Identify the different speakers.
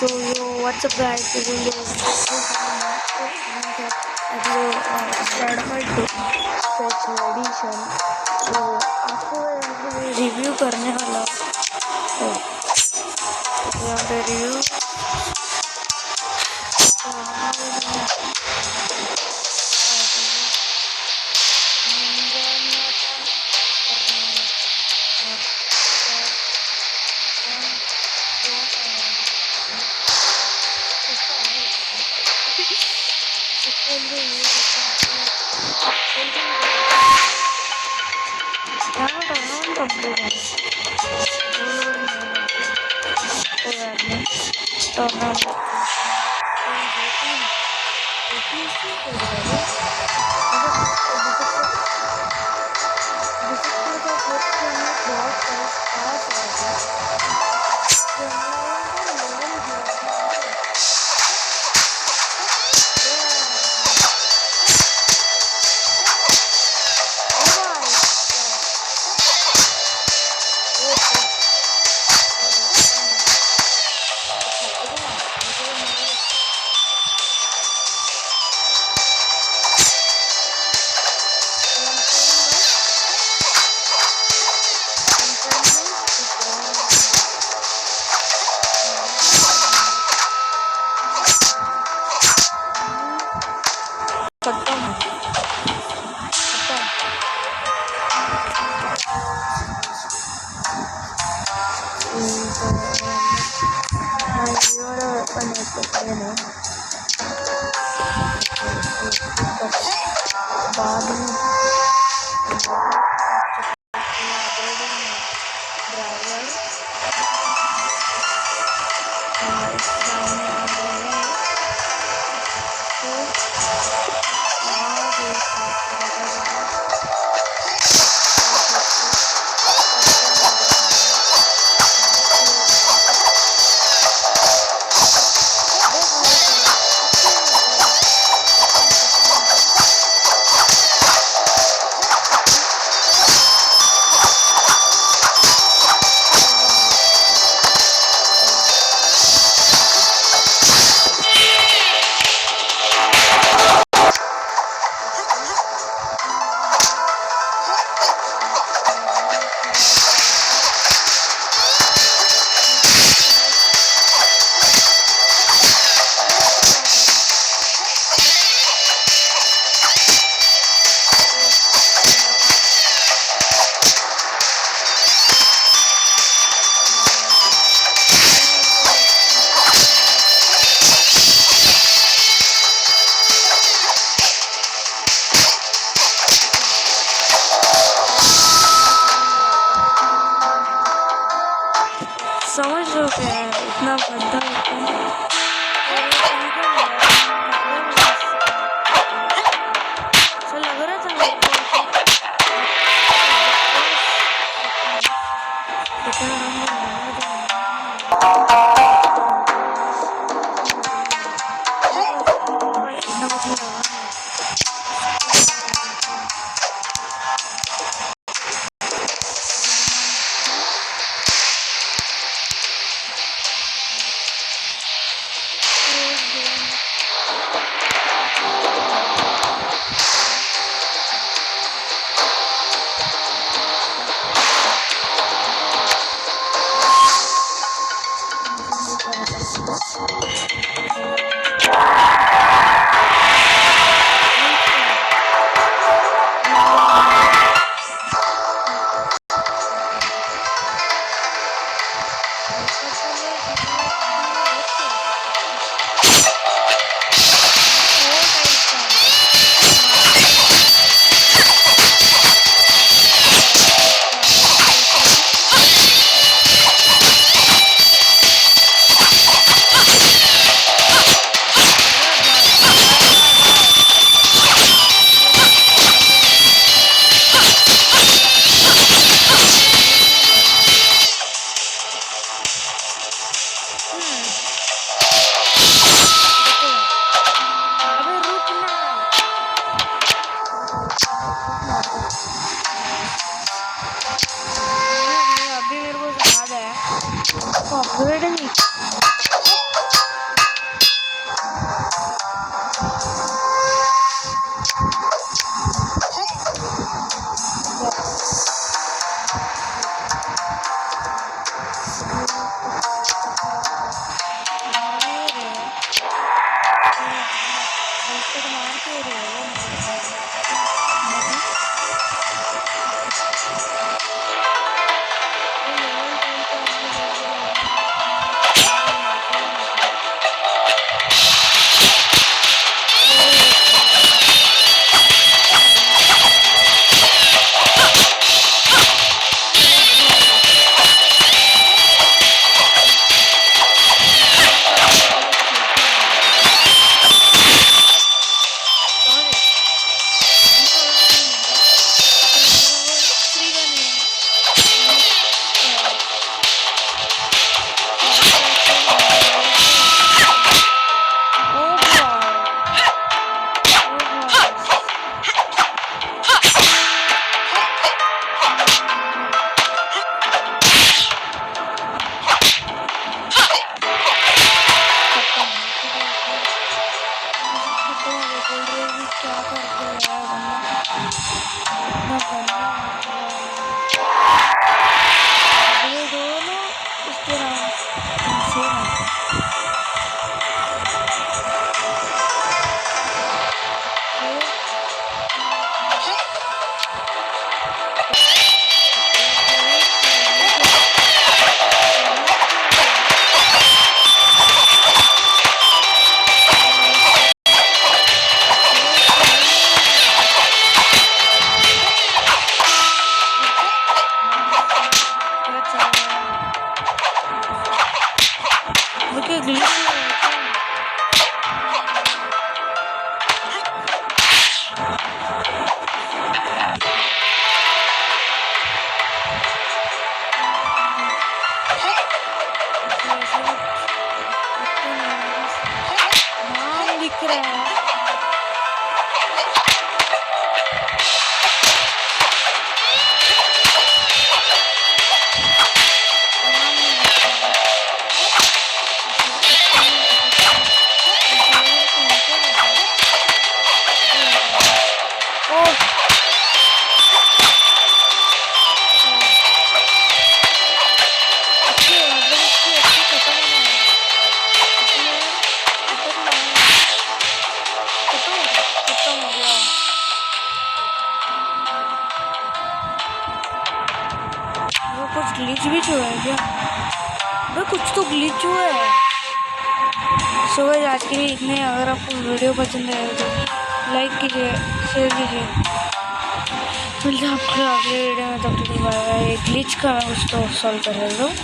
Speaker 1: So yo, what's up guys? This is your special edition. तो आपको review करने वाला यहाँ पे रिव्यू समझ लो क्या है इतना गंदा लग रहा था अभी मेरे को याद है अपग्रेड नहीं रहा है। कुछ ग्लिच भी हुआ है क्या? भाई कुछ तो ग्लिच हुआ है। सो गाइस आज के लिए इतने। अगर आपको वीडियो पसंद आए तो लाइक कीजिए, शेयर कीजिए। मिलते हैं आपको अगले वीडियो में। तब तक बाय बाय। ग्लिच का मैं कुछ तो सॉल्व कर रहा हूँ।